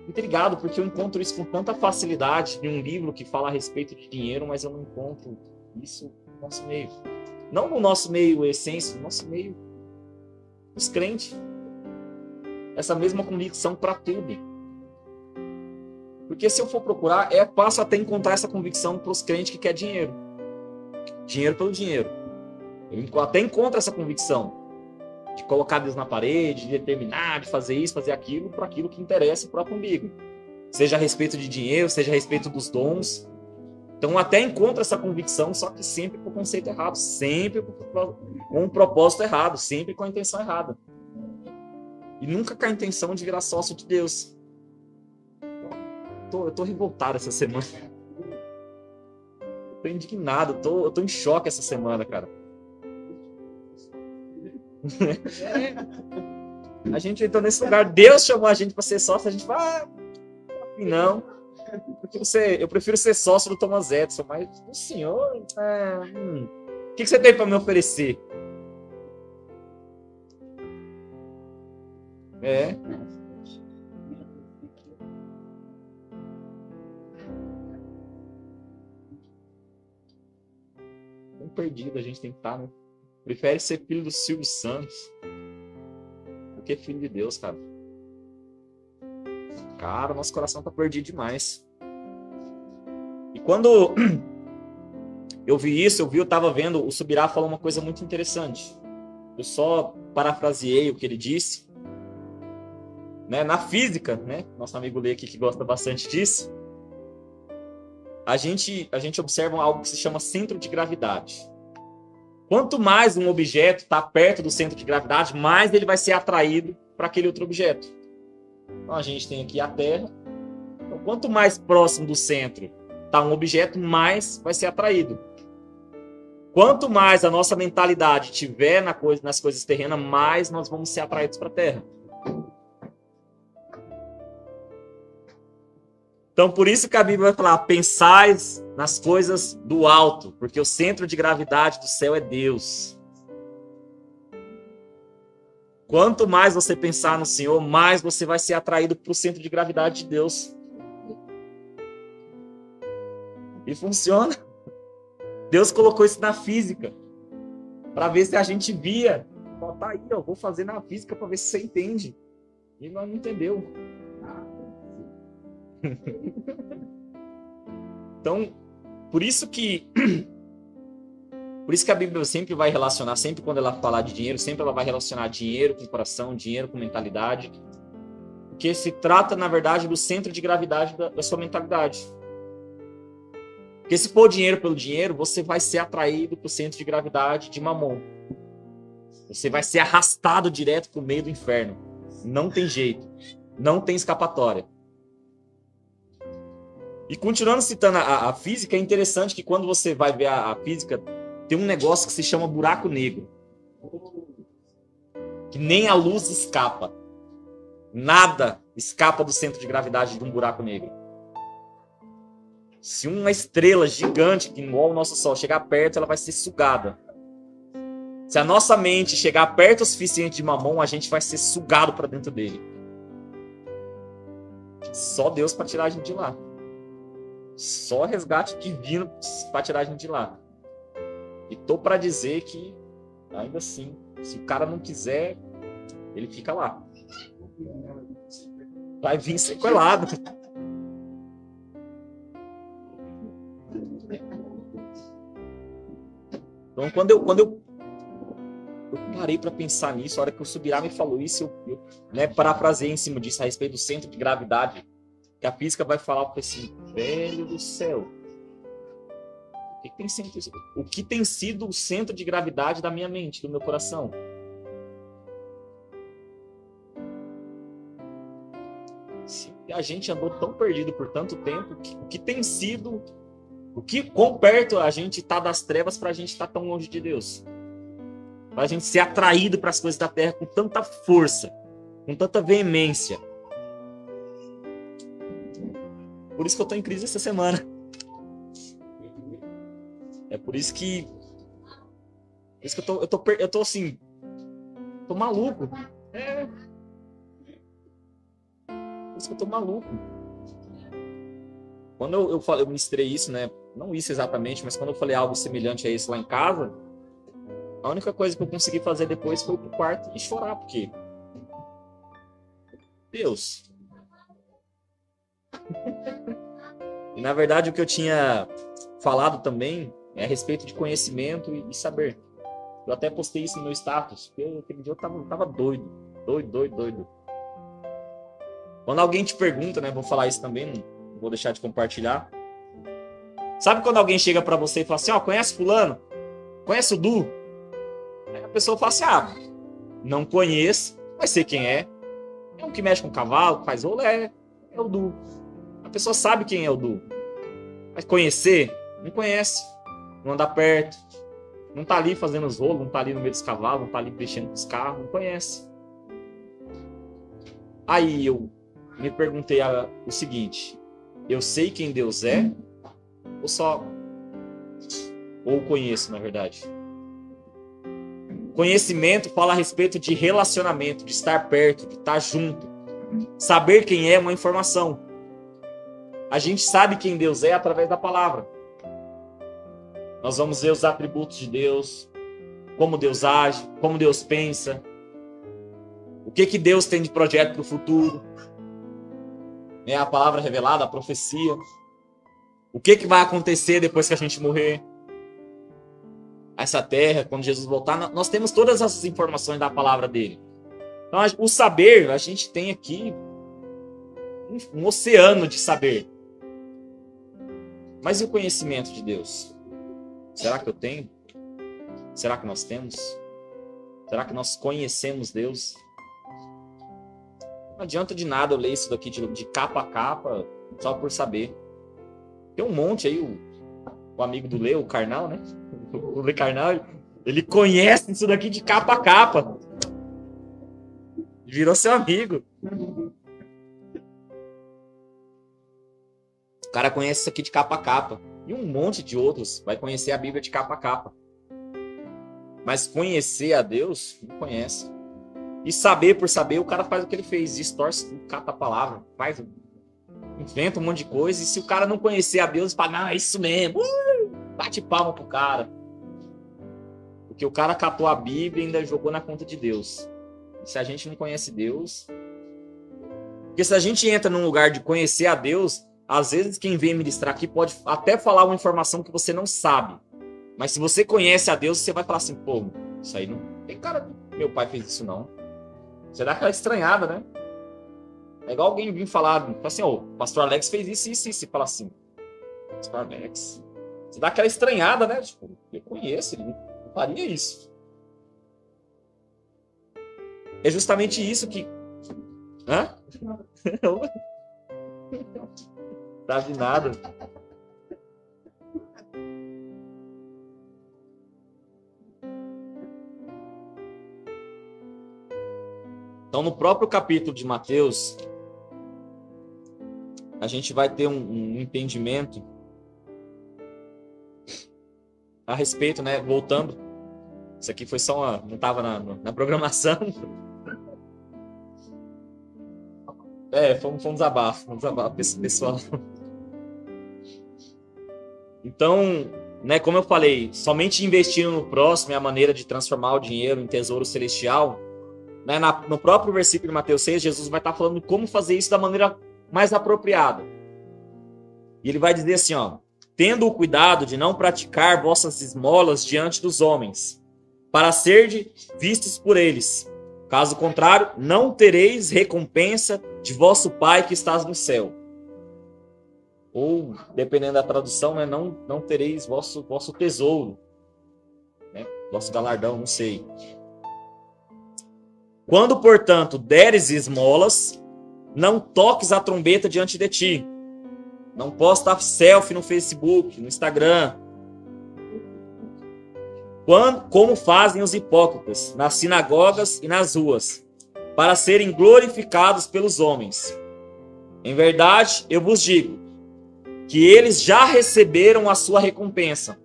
intrigado, porque eu encontro isso com tanta facilidade em um livro que fala a respeito de dinheiro, mas eu não encontro isso no nosso meio. Não no nosso meio essência, no nosso meio os crentes. Essa mesma convicção para tudo. Porque se eu for procurar, é fácil até encontrar essa convicção para os crentes que querem dinheiro. Dinheiro pelo dinheiro. Eu até encontro essa convicção de colocar Deus na parede, de determinar, de fazer isso, fazer aquilo, para aquilo que interessa o próprio umbigo. Seja a respeito de dinheiro, seja a respeito dos dons. Então, até encontro essa convicção, só que sempre com o conceito errado, sempre com um propósito errado, sempre com a intenção errada. E nunca com a intenção de virar sócio de Deus. Eu tô revoltado essa semana. Eu tô indignado, eu tô em choque essa semana, cara. A gente entrou nesse lugar, Deus chamou a gente para ser sócio, a gente fala, não. Eu prefiro ser sócio do Thomas Edison, mas o senhor... O que você tem para me oferecer? É. Tão perdido a gente tem que estar, né? Prefere ser filho do Silvio Santos do que filho de Deus, cara. Cara, nosso coração tá perdido demais. E quando eu vi isso, eu tava vendo, o Subirá falou uma coisa muito interessante. Eu só parafraseei o que ele disse. Né? Na física, né? Nosso amigo Lê aqui que gosta bastante disso. A gente observa algo que se chama centro de gravidade. Quanto mais um objeto está perto do centro de gravidade, mais ele vai ser atraído para aquele outro objeto. Então a gente tem aqui a Terra. Então, quanto mais próximo do centro está um objeto, mais vai ser atraído. Quanto mais a nossa mentalidade tiver nas coisas terrenas, mais nós vamos ser atraídos para a Terra. Então, por isso que a Bíblia vai falar, pensais nas coisas do alto, porque o centro de gravidade do céu é Deus. Quanto mais você pensar no Senhor, mais você vai ser atraído para o centro de gravidade de Deus. E funciona. Deus colocou isso na física, para ver se a gente via. Tá aí, eu vou fazer na física para ver se você entende. E nós não entendeu. Então, por isso que a Bíblia sempre vai relacionar, sempre quando ela falar de dinheiro, sempre ela vai relacionar dinheiro com coração, dinheiro com mentalidade, porque se trata, na verdade, do centro de gravidade da sua mentalidade. Porque se for dinheiro pelo dinheiro, você vai ser atraído para o centro de gravidade de Mamon. Você vai ser arrastado direto para o meio do inferno. Não tem jeito. Não tem escapatória. E continuando citando a física, é interessante que quando você vai ver a física, tem um negócio que se chama buraco negro. Que nem a luz escapa. Nada escapa do centro de gravidade de um buraco negro. Se uma estrela gigante que igual o nosso Sol chegar perto, ela vai ser sugada. Se a nossa mente chegar perto o suficiente de Mamon, a gente vai ser sugado para dentro dele. Só Deus para tirar a gente de lá. Só resgate divino para tirar a gente de lá. E tô para dizer que, ainda assim, se o cara não quiser, ele fica lá. Vai vir sequelado. Então, quando eu parei para pensar nisso, a hora que o Subirá me falou isso, eu parafraseei em cima disso, a respeito do centro de gravidade, que a física vai falar para esse velho do céu. O que tem sido o centro de gravidade da minha mente, do meu coração? Se a gente andou tão perdido por tanto tempo, o que tem sido, quão perto a gente está das trevas para a gente estar tão longe de Deus? Para a gente ser atraído para as coisas da terra com tanta força, com tanta veemência. Por isso que eu estou em crise essa semana. É por isso que eu tô assim, tô maluco. É. Por isso que eu tô maluco. Quando eu ministrei isso, né? Não isso exatamente, mas quando eu falei algo semelhante a isso lá em casa, a única coisa que eu consegui fazer depois foi ir pro quarto e chorar, porque Deus. E na verdade o que eu tinha falado também é a respeito de conhecimento e saber. Eu até postei isso no meu status, porque aquele dia eu tava doido. Quando alguém te pergunta, né? Vou falar isso também, não vou deixar de compartilhar. Sabe quando alguém chega pra você e fala assim, conhece fulano? Conhece o Du? Aí a pessoa fala assim, não conheço, mas sei quem é. É um que mexe com cavalo, faz rolê, é o Du. A pessoa sabe quem é o Du. Mas conhecer? Não conhece. Não anda perto. Não tá ali fazendo os rolos, não tá ali no meio dos cavalos, não tá ali mexendo com os carros, não conhece. Aí eu me perguntei o seguinte, eu sei quem Deus é, ou conheço, na verdade? Conhecimento fala a respeito de relacionamento, de estar perto, de estar junto. Saber quem é uma informação. A gente sabe quem Deus é através da palavra. Nós vamos ver os atributos de Deus, como Deus age, como Deus pensa, o que Deus tem de projeto para o futuro. É a palavra revelada, a profecia. O que vai acontecer depois que a gente morrer? Essa terra, quando Jesus voltar, nós temos todas essas informações da palavra dele. Então, o saber, a gente tem aqui um oceano de saber. Mas e o conhecimento de Deus? Será que eu tenho? Será que nós temos? Será que nós conhecemos Deus? Não adianta de nada eu ler isso daqui de capa a capa, só por saber. Tem um monte aí, o amigo do Lê, o Karnal, né? O Lê Karnal, ele conhece isso daqui de capa a capa. Virou seu amigo. O cara conhece isso aqui de capa a capa. E um monte de outros vai conhecer a Bíblia de capa a capa. Mas conhecer a Deus, não conhece. E saber por saber, o cara faz o que ele fez. Distorce, cata a palavra, inventa um monte de coisa. E se o cara não conhecer a Deus, fala, não, é isso mesmo. Bate palma pro cara. Porque o cara catou a Bíblia e ainda jogou na conta de Deus. E se a gente não conhece Deus... Porque se a gente entra num lugar de conhecer a Deus, às vezes quem vem ministrar aqui pode até falar uma informação que você não sabe. Mas se você conhece a Deus, você vai falar assim, pô, isso aí não tem cara que meu pai fez isso não. Você dá aquela estranhada, né? É igual alguém vir falar assim, ô, o pastor Alex fez isso. E fala assim, pastor Alex... Você dá aquela estranhada, né? Tipo, eu conheço, ele não faria isso. É justamente isso que... Hã? Tá de nada. Então, no próprio capítulo de Mateus, a gente vai ter um entendimento a respeito, né? Voltando. Isso aqui foi só não estava na programação. Foi um desabafo pessoal. Então, né, como eu falei, somente investindo no próximo é a maneira de transformar o dinheiro em tesouro celestial. Né, no próprio versículo de Mateus 6, Jesus vai estar falando como fazer isso da maneira mais apropriada. E ele vai dizer assim, ó, tendo o cuidado de não praticar vossas esmolas diante dos homens, para serdes vistos por eles. Caso contrário, não tereis recompensa de vosso Pai que estás no céu. Ou, dependendo da tradução, né, não tereis vosso tesouro, né, vosso galardão, não sei. Quando, portanto, deres esmolas, não toques a trombeta diante de ti. Não posta selfie no Facebook, no Instagram. Como fazem os hipócritas nas sinagogas e nas ruas, para serem glorificados pelos homens. Em verdade, eu vos digo, que eles já receberam a sua recompensa.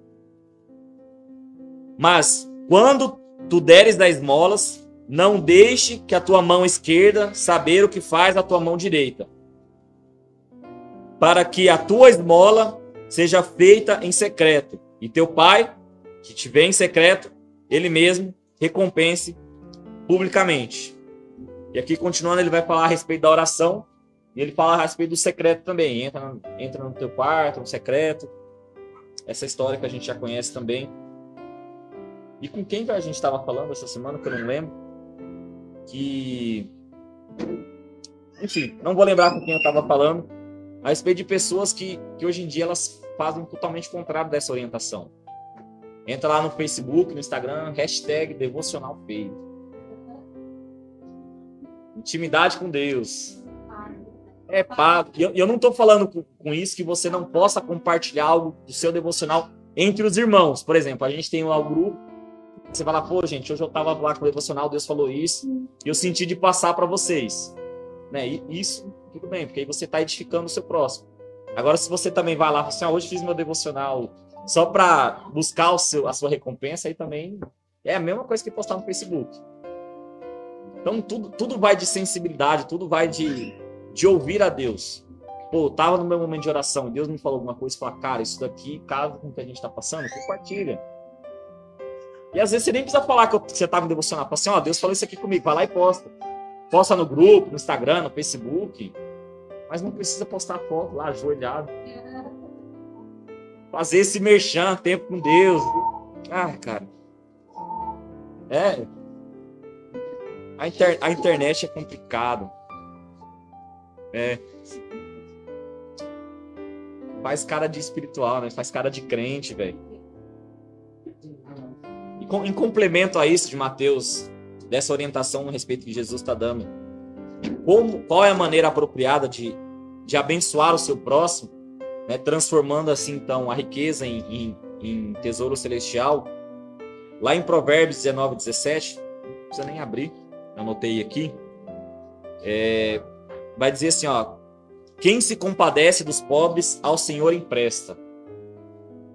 Mas, quando tu deres das esmolas, não deixe que a tua mão esquerda saber o que faz a tua mão direita, para que a tua esmola seja feita em secreto, e teu Pai, que te vê em secreto, ele mesmo recompense publicamente. E aqui, continuando, ele vai falar a respeito da oração, e ele fala a respeito do secreto também. Entra no teu quarto, no secreto. Essa história que a gente já conhece também. E com quem a gente estava falando essa semana, que eu não lembro, que... Enfim, não vou lembrar com quem eu estava falando, a respeito de pessoas que hoje em dia elas fazem totalmente contrário dessa orientação. Entra lá no Facebook, no Instagram, #devocionalfeio. Intimidade com Deus. É pago. E eu não estou falando com isso que você não possa compartilhar algo do seu devocional entre os irmãos. Por exemplo, a gente tem lá o grupo, você vai lá, pô, gente, hoje eu estava lá com o devocional, Deus falou isso, e eu senti de passar para vocês. Né? E isso, tudo bem, porque aí você está edificando o seu próximo. Agora, se você também vai lá e fala assim, hoje fiz meu devocional só para buscar a sua recompensa, aí também é a mesma coisa que postar no Facebook. Então, tudo vai de sensibilidade, tudo vai de ouvir a Deus. Pô, eu tava no meu momento de oração, Deus me falou alguma coisa, fala, cara, isso daqui, caso com o que a gente tá passando, compartilha. E às vezes você nem precisa falar que você tava no devocional. Fala assim, Deus falou isso aqui comigo, vai lá e posta. Posta no grupo, no Instagram, no Facebook. Mas não precisa postar foto lá, ajoelhado. Fazer esse merchan, tempo com Deus. Cara. A internet é complicado. Faz cara de espiritual, né? Faz cara de crente, velho. Em complemento a isso de Mateus, dessa orientação no respeito que Jesus está dando, qual é a maneira apropriada de abençoar o seu próximo, né? Transformando assim, então, a riqueza em tesouro celestial. Lá em Provérbios 19, 17, não precisa nem abrir, eu anotei aqui, vai dizer assim, quem se compadece dos pobres, ao Senhor empresta.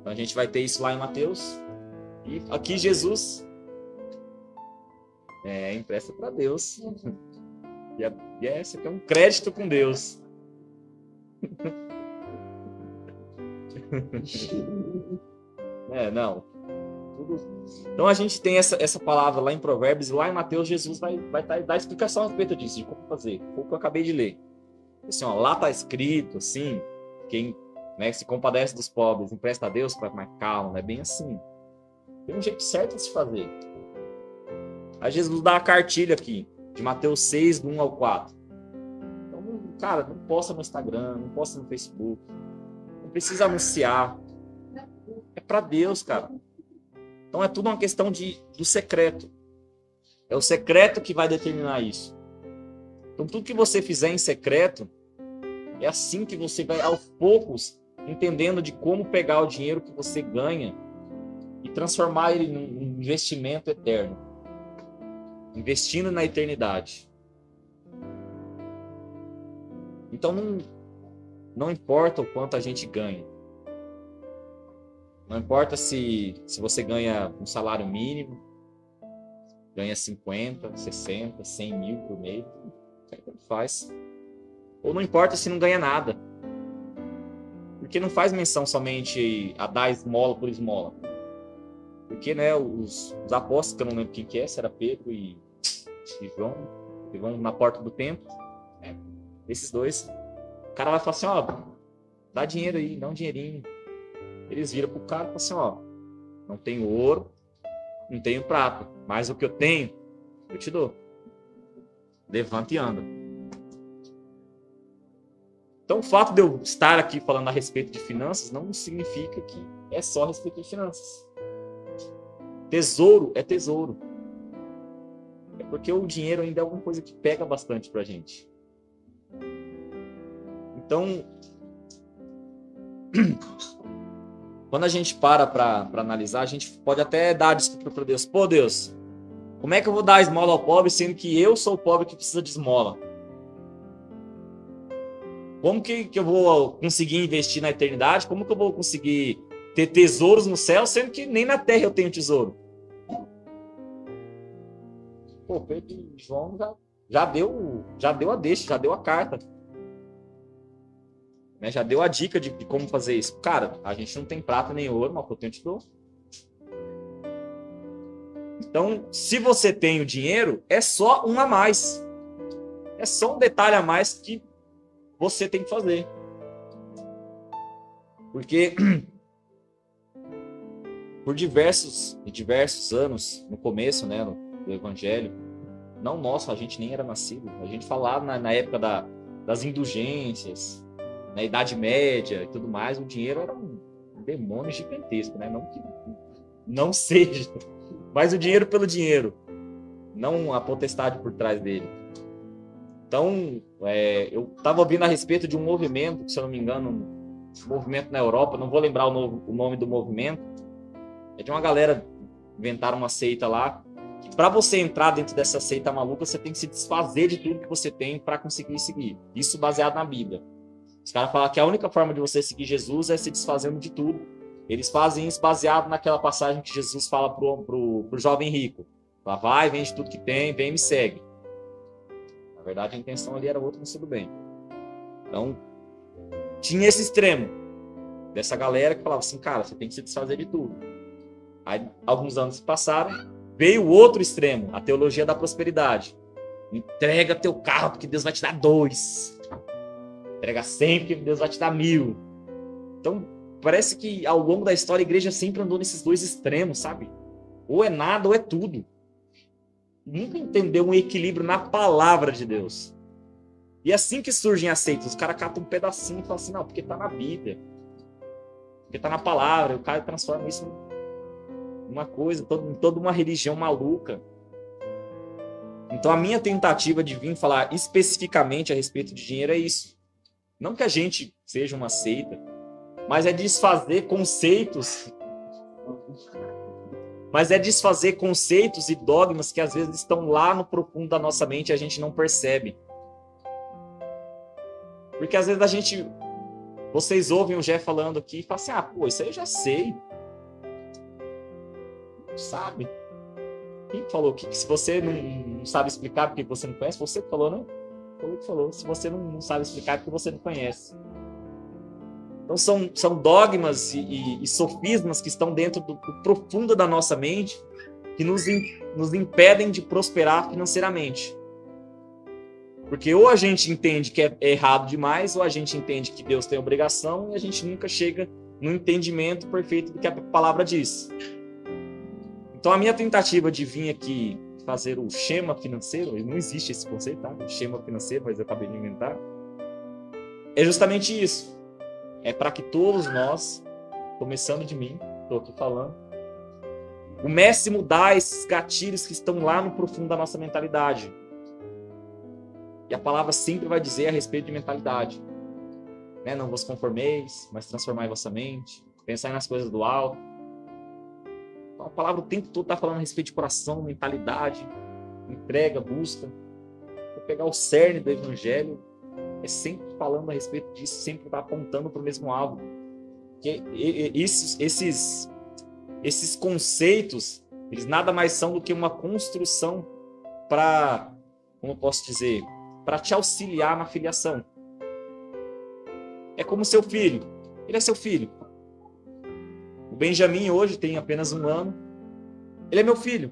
Então a gente vai ter isso lá em Mateus. E aqui Jesus empresta para Deus. E isso aqui é um crédito com Deus. Não. Então a gente tem essa palavra lá em Provérbios, e lá em Mateus Jesus vai dar explicação a respeito disso, de como fazer. Foi o que eu acabei de ler. Assim, lá está escrito assim, quem se compadece dos pobres, empresta a Deus para mais calma, é bem assim. Tem um jeito certo de se fazer. Aí Jesus dá a cartilha aqui, de Mateus 6, do 1 ao 4. Então, cara, não posta no Instagram, não posta no Facebook, não precisa anunciar. É para Deus, cara. Então é tudo uma questão do secreto. É o secreto que vai determinar isso. Então tudo que você fizer em secreto, é assim que você vai, aos poucos, entendendo de como pegar o dinheiro que você ganha e transformar ele num investimento eterno. Investindo na eternidade. Então não importa o quanto a gente ganha. Não importa se você ganha um salário mínimo, ganha 50, 60, 100 mil por mês, tanto faz. Ou não importa se não ganha nada. Porque não faz menção somente a dar esmola por esmola. Porque os apóstolos, que eu não lembro quem que é, se era Pedro e João, que vão na porta do templo, esses dois, o cara vai falar assim, dá dinheiro aí, dá um dinheirinho. Eles viram pro cara e falam assim, não tenho ouro, não tenho prata, mas o que eu tenho, eu te dou. Levanta e anda. Então o fato de eu estar aqui falando a respeito de finanças não significa que é só a respeito de finanças. Tesouro é tesouro. É porque o dinheiro ainda é alguma coisa que pega bastante pra gente. Então, quando a gente para analisar, a gente pode até dar desculpa para Deus. Pô, Deus, como é que eu vou dar esmola ao pobre, sendo que eu sou o pobre que precisa de esmola? Como que eu vou conseguir investir na eternidade? Como que eu vou conseguir ter tesouros no céu, sendo que nem na terra eu tenho tesouro? Pô, Pedro e João já deu a deixa, já deu a carta. Já deu a dica de como fazer isso. Cara, a gente não tem prata nem ouro, mas o que eu tenho te dou. Então, se você tem o dinheiro, é só um a mais. É só um detalhe a mais que você tem que fazer. Porque por diversos anos, no começo, do Evangelho, não nosso, a gente nem era nascido. A gente falava na época das indulgências, na Idade Média e tudo mais, o dinheiro era um demônio gigantesco, né? Não que não seja, mas o dinheiro pelo dinheiro, não a potestade por trás dele. Então, eu estava ouvindo a respeito de um movimento, se eu não me engano, um movimento na Europa, não vou lembrar o nome do movimento, é de uma galera inventaram uma seita lá, que para você entrar dentro dessa seita maluca, você tem que se desfazer de tudo que você tem para conseguir seguir. Isso baseado na Bíblia. Os caras falam que a única forma de você seguir Jesus é se desfazendo de tudo. Eles fazem isso baseado naquela passagem que Jesus fala pro jovem rico. Fala, vai, vende tudo que tem, vem e me segue. Na verdade, a intenção ali era outra, mas tudo bem. Então, tinha esse extremo dessa galera que falava assim, cara, você tem que se desfazer de tudo. Aí, alguns anos se passaram, veio o outro extremo, a teologia da prosperidade. Entrega teu carro porque Deus vai te dar 2. Entrega 100 porque Deus vai te dar 1000. Então, parece que ao longo da história a igreja sempre andou nesses dois extremos, sabe? Ou é nada ou é tudo. Nunca entendeu um equilíbrio na palavra de Deus. E é assim que surgem as seitas. Os caras catam um pedacinho e falam assim, não, porque tá na Bíblia. Porque tá na palavra. O cara transforma isso numa coisa, toda uma religião maluca. Então a minha tentativa de vir falar especificamente a respeito de dinheiro é isso. Não que a gente seja uma seita, mas é desfazer conceitos. Mas é desfazer conceitos e dogmas que às vezes estão lá no profundo da nossa mente e a gente não percebe. Porque às vezes vocês ouvem o Jé falando aqui e falam assim, pô, isso aí eu já sei. Sabe? Quem falou que se você não sabe explicar porque você não conhece, você que falou, não? Foi que falou. Se você não sabe explicar porque você não conhece. Então são dogmas e sofismas que estão dentro do profundo da nossa mente que nos impedem de prosperar financeiramente. Porque ou a gente entende que é errado demais, ou a gente entende que Deus tem obrigação e a gente nunca chega no entendimento perfeito do que a palavra diz. Então a minha tentativa de vir aqui fazer o schema financeiro, não existe esse conceito, tá? O schema financeiro, mas eu acabei de inventar, é justamente isso. É para que todos nós, começando de mim, estou aqui falando, comece a mudar esses gatilhos que estão lá no profundo da nossa mentalidade. E a palavra sempre vai dizer a respeito de mentalidade. Né? Não vos conformeis, mas transformai vossa mente. Pensai nas coisas do alto. Então, a palavra o tempo todo está falando a respeito de coração, mentalidade, entrega, busca. Vou pegar o cerne do evangelho, é sempre falando a respeito disso, sempre está apontando para o mesmo alvo. Que esses conceitos, eles nada mais são do que uma construção para, como eu posso dizer, para te auxiliar na filiação. É como seu filho. Ele é seu filho. O Benjamin hoje tem apenas 1 ano. Ele é meu filho.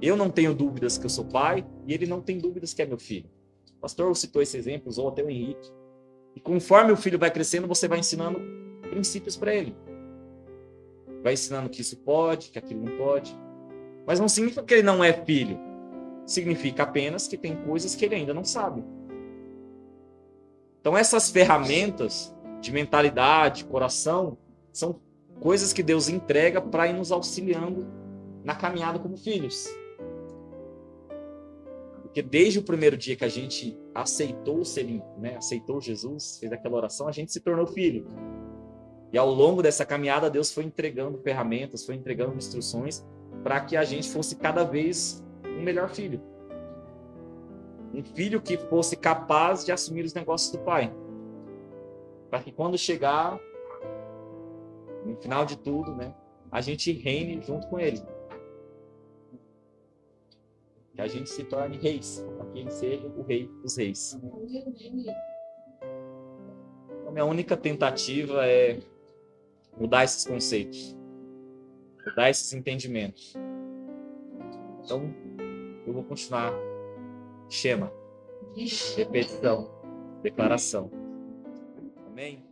Eu não tenho dúvidas que eu sou pai e ele não tem dúvidas que é meu filho. O pastor citou esse exemplo, usou até o Henrique. E conforme o filho vai crescendo, você vai ensinando princípios para ele. Vai ensinando que isso pode, que aquilo não pode. Mas não significa que ele não é filho. Significa apenas que tem coisas que ele ainda não sabe. Então essas ferramentas de mentalidade, coração, são coisas que Deus entrega para ir nos auxiliando na caminhada como filhos. Porque desde o primeiro dia que a gente aceitou ser, né, aceitou Jesus, fez aquela oração, a gente se tornou filho. E ao longo dessa caminhada, Deus foi entregando ferramentas, foi entregando instruções para que a gente fosse cada vez um melhor filho. Um filho que fosse capaz de assumir os negócios do pai. Para que quando chegar, no final de tudo, né, a gente reine junto com ele. Que a gente se torne reis, para que ele seja o rei dos reis. Então, minha única tentativa é mudar esses conceitos, mudar esses entendimentos. Então, eu vou continuar. Schema, repetição, declaração. Amém?